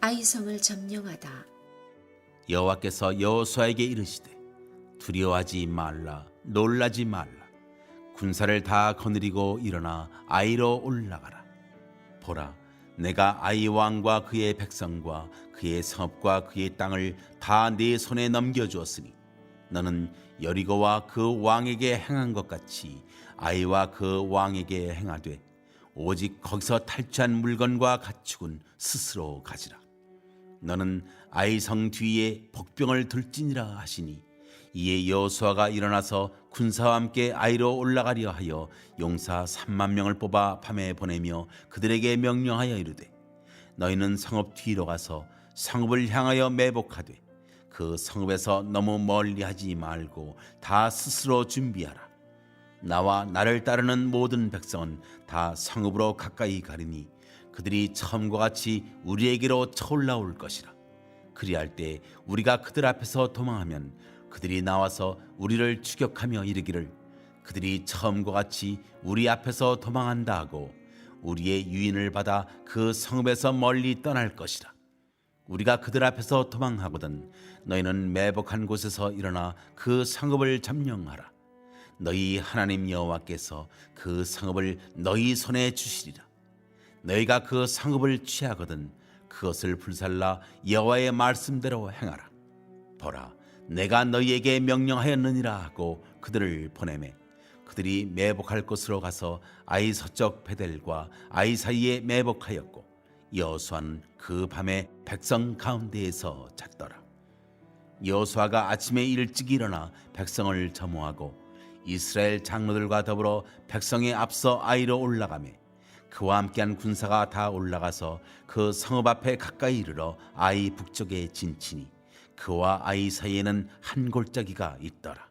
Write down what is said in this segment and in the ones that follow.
아이성을 점령하다. 여호와께서 여호수아에게 이르시되 두려워하지 말라 놀라지 말라 군사를 다 거느리고 일어나 아이로 올라가라. 보라, 내가 아이 왕과 그의 백성과 그의 성읍과 그의 땅을 다 네 손에 넘겨주었으니 너는 여리고와 그 왕에게 행한 것 같이 아이와 그 왕에게 행하되 오직 거기서 탈취한 물건과 가축은 스스로 가지라. 너는 아이 성 뒤에 복병을 들지니라 하시니 이에 여호수아가 일어나서 군사와 함께 아이로 올라가려 하여 용사 3만 명을 뽑아 밤에 보내며 그들에게 명령하여 이르되 너희는 성읍 뒤로 가서 성읍을 향하여 매복하되 그 성읍에서 너무 멀리 하지 말고 다 스스로 준비하라. 나와 나를 따르는 모든 백성은 다 성읍으로 가까이 가리니 그들이 처음과 같이 우리에게로 쳐올라올 것이라. 그리할 때 우리가 그들 앞에서 도망하면 그들이 나와서 우리를 추격하며 이르기를 그들이 처음과 같이 우리 앞에서 도망한다 하고 우리의 유인을 받아 그 성읍에서 멀리 떠날 것이라. 우리가 그들 앞에서 도망하거든 너희는 매복한 곳에서 일어나 그 성읍을 점령하라. 너희 하나님 여호와께서 그 성읍을 너희 손에 주시리라. 너희가 그 성읍을 취하거든 그것을 불살라 여호와의 말씀대로 행하라. 보라, 내가 너희에게 명령하였느니라 하고 그들을 보내매 그들이 매복할 곳으로 가서 아이 서쪽 베델과 아이 사이에 매복하였고 여호수아는 그 밤에 백성 가운데에서 잤더라. 여호수아가 아침에 일찍 일어나 백성을 점호하고 이스라엘 장로들과 더불어 백성에 앞서 아이로 올라가매 그와 함께한 군사가 다 올라가서 그 성읍 앞에 가까이 이르러 아이 북쪽에 진치니 그와 아이 사이에는 한 골짜기가 있더라.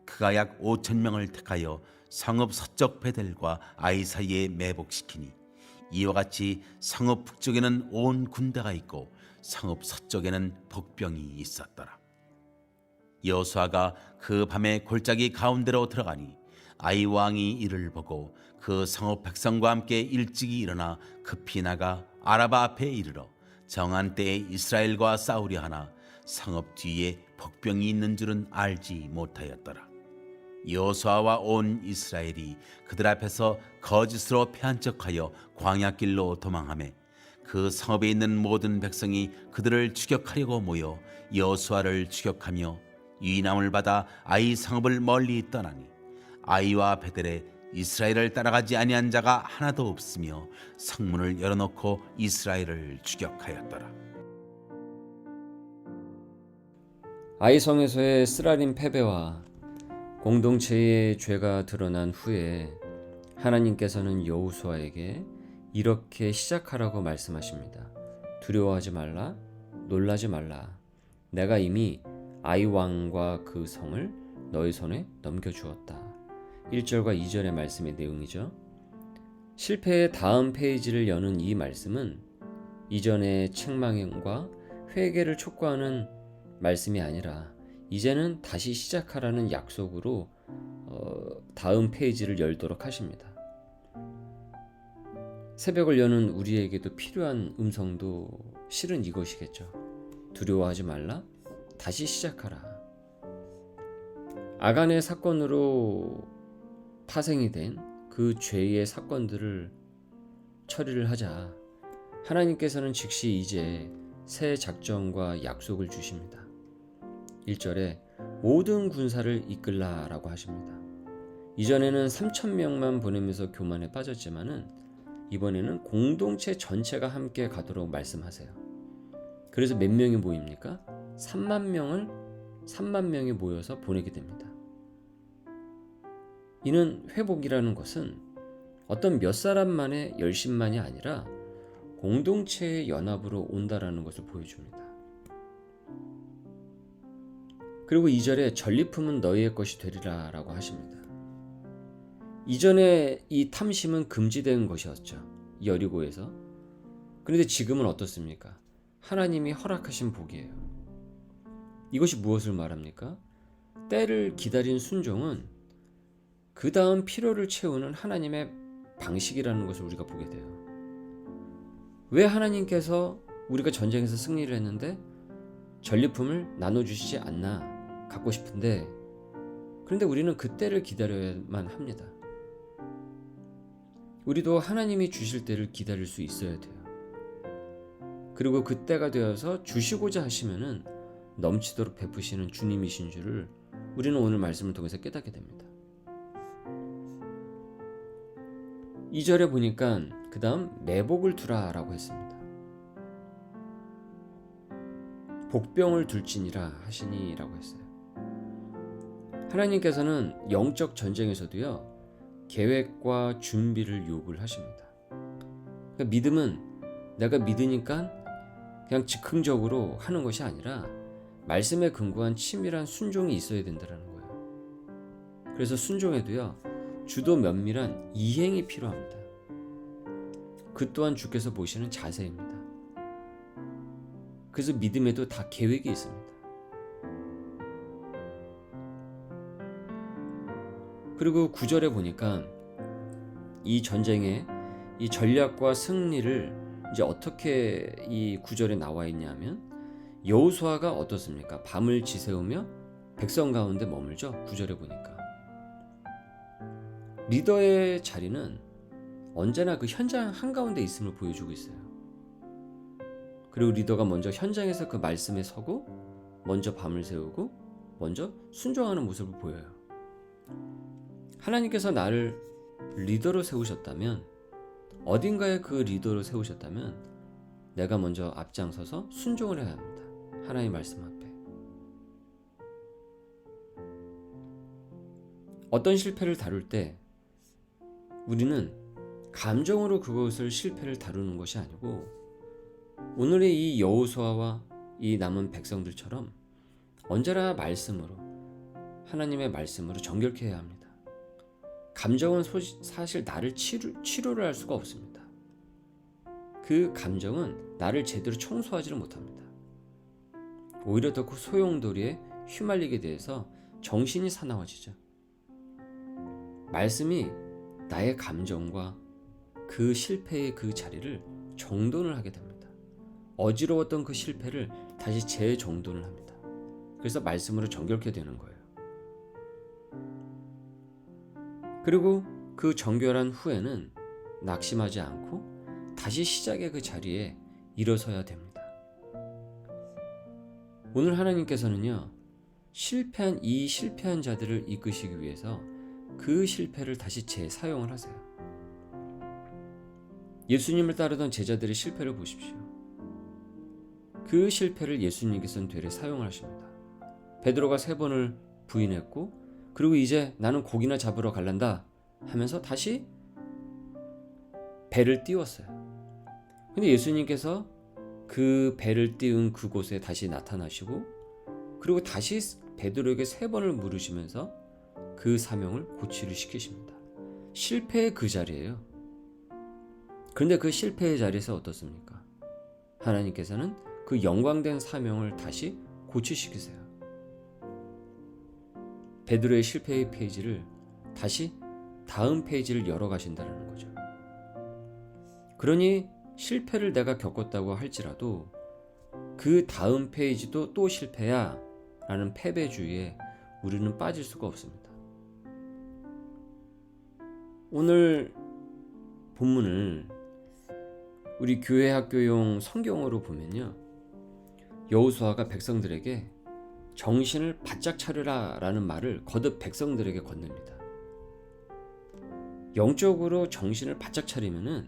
그가 약 5,000명을 택하여 성읍 서쪽 베델과 아이 사이에 매복시키니 이와 같이 성읍 북쪽에는 온 군대가 있고 성읍 서쪽에는 복병이 있었더라. 여호수아가 그 밤에 골짜기 가운데로 들어가니 아이 왕이 이를 보고 그 성읍 백성과 함께 일찍이 일어나 급히 나가 아라바 앞에 이르러 정한 때에 이스라엘과 싸우려 하나 성읍 뒤에 복병이 있는 줄은 알지 못하였더라. 여호수아와 온 이스라엘이 그들 앞에서 거짓으로 패한 척하여 광야길로 도망하매 그 성읍에 있는 모든 백성이 그들을 추격하려고 모여 여호수아를 추격하며 유인함을 받아 아이 성읍을 멀리 떠나니 아이와 베델에 이스라엘을 따라가지 아니한 자가 하나도 없으며 성문을 열어놓고 이스라엘을 추격하였더라. 아이성에서의 쓰라린 패배와 공동체의 죄가 드러난 후에 하나님께서는 여호수아에게 이렇게 시작하라고 말씀하십니다. 두려워하지 말라, 놀라지 말라. 내가 이미 아이 왕과 그 성을 너희 손에 넘겨주었다. 1절과 2절의 말씀의 내용이죠. 실패의 다음 페이지를 여는 이 말씀은 이전의 책망과 회개를 촉구하는 말씀이 아니라 이제는 다시 시작하라는 약속으로 다음 페이지를 열도록 하십니다. 새벽을 여는 우리에게도 필요한 음성도 실은 이것이겠죠. 두려워하지 말라, 다시 시작하라. 아간의 사건으로 파생이 된 그 죄의 사건들을 처리를 하자 하나님께서는 즉시 이제 새 작전과 약속을 주십니다. 1절에 모든 군사를 이끌라라고 하십니다. 이전에는 3,000명만 보내면서 교만에 빠졌지만은 이번에는 공동체 전체가 함께 가도록 말씀하세요. 그래서 몇 명이 모입니까? 3만 명이 모여서 보내게 됩니다. 이는 회복이라는 것은 어떤 몇 사람만의 열심만이 아니라 공동체의 연합으로 온다라는 것을 보여줍니다. 그리고 2절에 전리품은 너희의 것이 되리라 라고 하십니다. 이전에 이 탐심은 금지된 것이었죠. 여리고에서. 그런데 지금은 어떻습니까? 하나님이 허락하신 복이에요. 이것이 무엇을 말합니까? 때를 기다린 순종은 그 다음 필요를 채우는 하나님의 방식이라는 것을 우리가 보게 돼요. 왜 하나님께서 우리가 전쟁에서 승리를 했는데 전리품을 나눠주시지 않나 갖고 싶은데, 그런데 우리는 그때를 기다려야만 합니다. 우리도 하나님이 주실 때를 기다릴 수 있어야 돼요. 그리고 그때가 되어서 주시고자 하시면은 넘치도록 베푸시는 주님이신 줄을 우리는 오늘 말씀을 통해서 깨닫게 됩니다. 2절에 보니까 그 다음 매복을 두라라고 했습니다. 복병을 둘지니라 하시니라고 했어요. 하나님께서는 영적 전쟁에서도요, 계획과 준비를 요구를 하십니다. 그러니까 믿음은 내가 믿으니까 그냥 즉흥적으로 하는 것이 아니라 말씀에 근거한 치밀한 순종이 있어야 된다는 거예요. 그래서 순종에도요, 주도 면밀한 이행이 필요합니다. 그 또한 주께서 보시는 자세입니다. 그래서 믿음에도 다 계획이 있습니다. 그리고 9절에 보니까 이 전쟁의 이 전략과 승리를 이제 어떻게 이 9절에 나와 있냐면, 여호수아가 어떻습니까? 밤을 지새우며 백성 가운데 머물죠. 9절에 보니까 리더의 자리는 언제나 그 현장 한가운데 있음을 보여주고 있어요. 그리고 리더가 먼저 현장에서 그 말씀에 서고 먼저 밤을 새우고 먼저 순종하는 모습을 보여요. 하나님께서 나를 리더로 세우셨다면, 어딘가에 그 리더로 세우셨다면 내가 먼저 앞장서서 순종을 해야 합니다. 하나님의 말씀 앞에. 어떤 실패를 다룰 때 우리는 감정으로 그것을 실패를 다루는 것이 아니고, 오늘의 이 여호수아와 이 남은 백성들처럼 언제나 말씀으로, 하나님의 말씀으로 정결케 해야 합니다. 감정은 사실 나를 치료를 할 수가 없습니다. 그 감정은 나를 제대로 청소하지를 못합니다. 오히려 더 소용돌이에 휘말리게 돼서 정신이 사나워지죠. 말씀이 나의 감정과 그 실패의 그 자리를 정돈을 하게 됩니다. 어지러웠던 그 실패를 다시 재정돈을 합니다. 그래서 말씀으로 정결케 되는 거예요. 그리고 그 정결한 후에는 낙심하지 않고 다시 시작의 그 자리에 일어서야 됩니다. 오늘 하나님께서는요, 실패한 자들을 이끄시기 위해서 그 실패를 다시 재사용을 하세요. 예수님을 따르던 제자들의 실패를 보십시오. 그 실패를 예수님께서는 되레 사용을 하십니다. 베드로가 3번을 부인했고, 그리고 이제 나는 고기나 잡으러 갈란다 하면서 다시 배를 띄웠어요. 근데 예수님께서 그 배를 띄운 그곳에 다시 나타나시고, 그리고 다시 베드로에게 3번을 물으시면서 그 사명을 고치를 시키십니다. 실패의 그 자리예요. 그런데 그 실패의 자리에서 어떻습니까? 하나님께서는 그 영광된 사명을 다시 고치시키세요. 베드로의 실패의 페이지를 다시 다음 페이지를 열어가신다는 거죠. 그러니 실패를 내가 겪었다고 할지라도 그 다음 페이지도 또 실패야 라는 패배주의에 우리는 빠질 수가 없습니다. 오늘 본문을 우리 교회 학교용 성경으로 보면요, 여호수아가 백성들에게 정신을 바짝 차려라 라는 말을 거듭 백성들에게 건넵니다. 영적으로 정신을 바짝 차리면은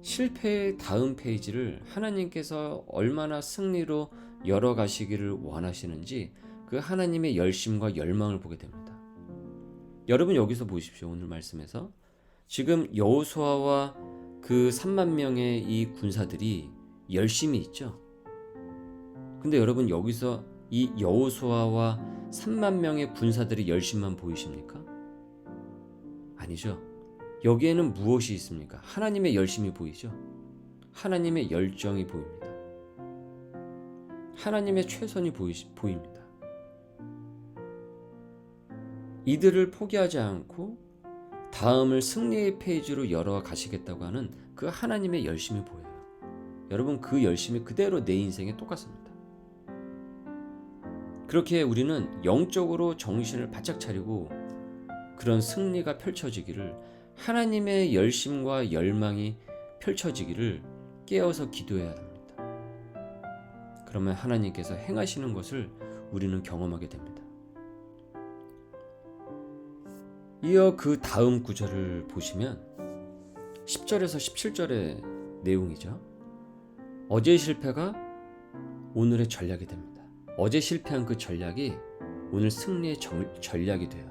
실패의 다음 페이지를 하나님께서 얼마나 승리로 열어가시기를 원하시는지 그 하나님의 열심과 열망을 보게 됩니다. 여러분 여기서 보십시오. 오늘 말씀에서 지금 여호수아와 그 3만 명의 이 군사들이 열심이 있죠. 근데 여러분 여기서 이 여호수아와 3만 명의 군사들의 열심만 보이십니까? 아니죠. 여기에는 무엇이 있습니까? 하나님의 열심이 보이죠. 하나님의 열정이 보입니다. 하나님의 최선이 보입니다. 이들을 포기하지 않고 다음을 승리의 페이지로 열어가시겠다고 하는 그 하나님의 열심이 보여요. 여러분 그 열심이 그대로 내 인생에 똑같습니다. 그렇게 우리는 영적으로 정신을 바짝 차리고 그런 승리가 펼쳐지기를, 하나님의 열심과 열망이 펼쳐지기를 깨어서 기도해야 합니다. 그러면 하나님께서 행하시는 것을 우리는 경험하게 됩니다. 이어 그 다음 구절을 보시면 10절에서 17절의 내용이죠. 어제의 실패가 오늘의 전략이 됩니다. 어제 실패한 그 전략이 오늘 승리의 전략이 돼요.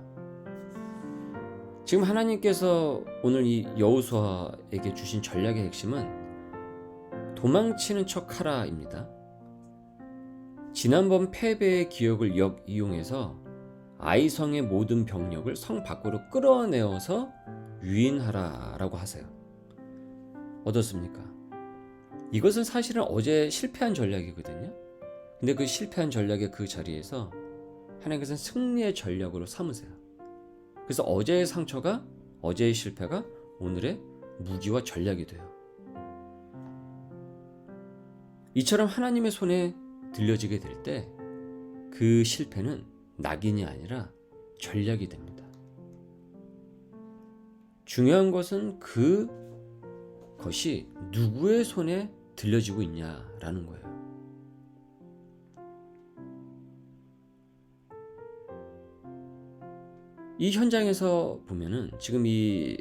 지금 하나님께서 오늘 이 여호수아에게 주신 전략의 핵심은 도망치는 척하라입니다. 지난번 패배의 기억을 이용해서 아이성의 모든 병력을 성 밖으로 끌어내어서 유인하라라고 하세요. 어떻습니까? 이것은 사실은 어제 실패한 전략이거든요. 근데 그 실패한 전략의 그 자리에서 하나님께서는 승리의 전략으로 삼으세요. 그래서 어제의 상처가, 어제의 실패가 오늘의 무기와 전략이 돼요. 이처럼 하나님의 손에 들려지게 될 때 그 실패는 낙인이 아니라 전략이 됩니다. 중요한 것은 그것이 누구의 손에 들려지고 있냐라는 거예요. 이 현장에서 보면은 지금 이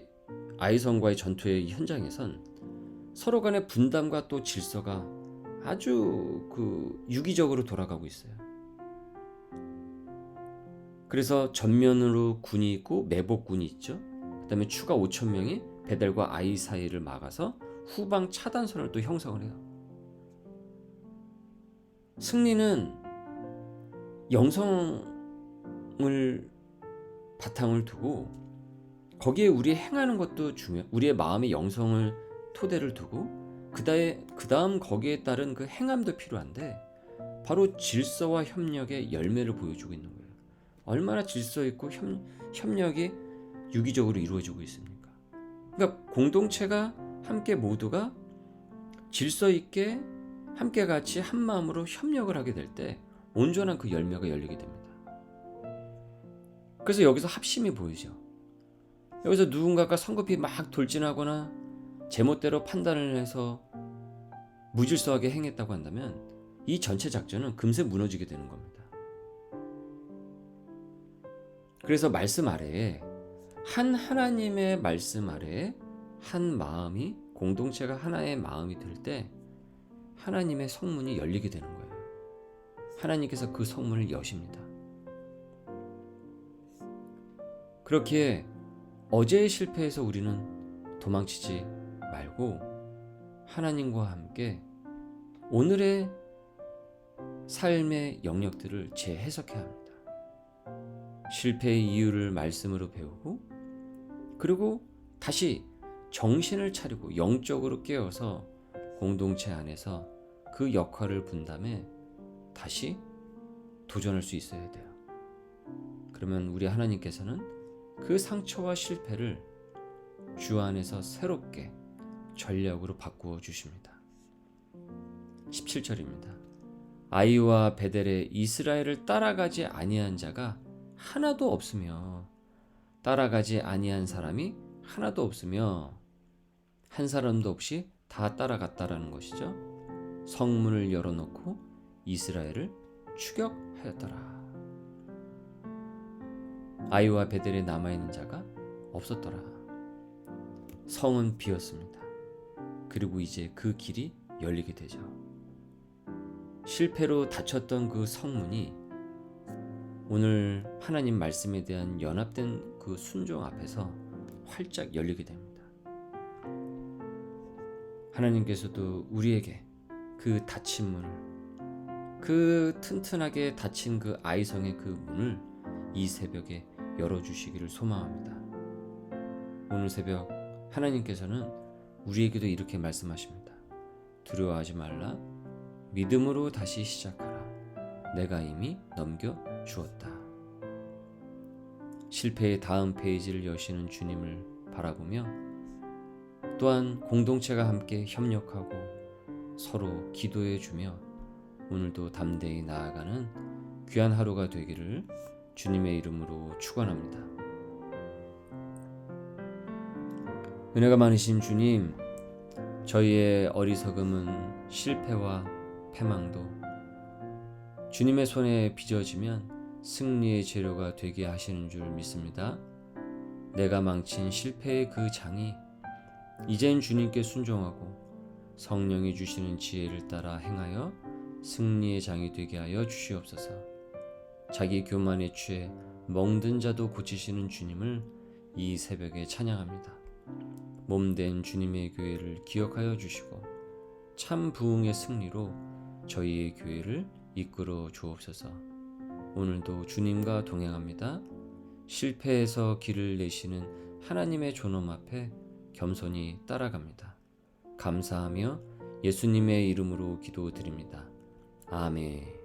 아이성과의 전투의 이 현장에선 서로 간의 분담과 또 질서가 아주 유기적으로 돌아가고 있어요. 그래서 전면으로 군이 있고 매복군이 있죠. 그다음에 추가 5,000명이 베델과 아이 사이를 막아서 후방 차단선을 또 형성을 해요. 승리는 영성을 바탕을 두고 거기에 우리 행하는 것도 우리의 마음의 영성을 토대를 두고 그 다음 거기에 따른 그 행함도 필요한데, 바로 질서와 협력의 열매를 보여주고 있는 거예요. 얼마나 질서 있고 협력이 유기적으로 이루어지고 있습니까? 그러니까 공동체가 함께 모두가 질서 있게 함께 같이 한 마음으로 협력을 하게 될 때 온전한 그 열매가 열리게 됩니다. 그래서 여기서 합심이 보이죠. 여기서 누군가가 성급히 막 돌진하거나 제멋대로 판단을 해서 무질서하게 행했다고 한다면 이 전체 작전은 금세 무너지게 되는 겁니다. 그래서 말씀 아래에, 하나님의 말씀 아래에 한 마음이, 공동체가 하나의 마음이 될 때 하나님의 성문이 열리게 되는 거예요. 하나님께서 그 성문을 여십니다. 그렇기에 어제의 실패에서 우리는 도망치지 말고 하나님과 함께 오늘의 삶의 영역들을 재해석해야 합니다. 실패의 이유를 말씀으로 배우고, 그리고 다시 정신을 차리고 영적으로 깨어서 공동체 안에서 그 역할을 분담해 다시 도전할 수 있어야 돼요. 그러면 우리 하나님께서는 그 상처와 실패를 주 안에서 새롭게 전략으로 바꾸어 주십니다. 17절입니다. 아이와 베델의 이스라엘을 따라가지 아니한 자가 하나도 없으며, 따라가지 아니한 사람이 하나도 없으며, 한 사람도 없이 다 따라갔다라는 것이죠. 성문을 열어놓고 이스라엘을 추격하였더라. 아이와 베델에 남아있는 자가 없었더라. 성은 비었습니다. 그리고 이제 그 길이 열리게 되죠. 실패로 닫혔던 그 성문이 오늘 하나님 말씀에 대한 연합된 그 순종 앞에서 활짝 열리게 됩니다. 하나님께서도 우리에게 그 닫힌 문을, 그 튼튼하게 닫힌 그 아이성의 그 문을 이 새벽에 열어주시기를 소망합니다. 오늘 새벽 하나님께서는 우리에게도 이렇게 말씀하십니다. 두려워하지 말라. 믿음으로 다시 시작하라. 내가 이미 넘겨주었다. 실패의 다음 페이지를 여시는 주님을 바라보며, 또한 공동체가 함께 협력하고 서로 기도해 주며 오늘도 담대히 나아가는 귀한 하루가 되기를 주님의 이름으로 축원합니다. 은혜가 많으신 주님, 저희의 어리석음은 실패와 패망도 주님의 손에 빚어지면 승리의 재료가 되게 하시는 줄 믿습니다. 내가 망친 실패의 그 장이 이젠 주님께 순종하고 성령이 주시는 지혜를 따라 행하여 승리의 장이 되게 하여 주시옵소서. 자기 교만에 취해 멍든 자도 고치시는 주님을 이 새벽에 찬양합니다. 몸된 주님의 교회를 기억하여 주시고 참 부흥의 승리로 저희의 교회를 이끌어 주옵소서. 오늘도 주님과 동행합니다. 실패에서 길을 내시는 하나님의 존엄 앞에 겸손히 따라갑니다. 감사하며 예수님의 이름으로 기도드립니다. 아멘.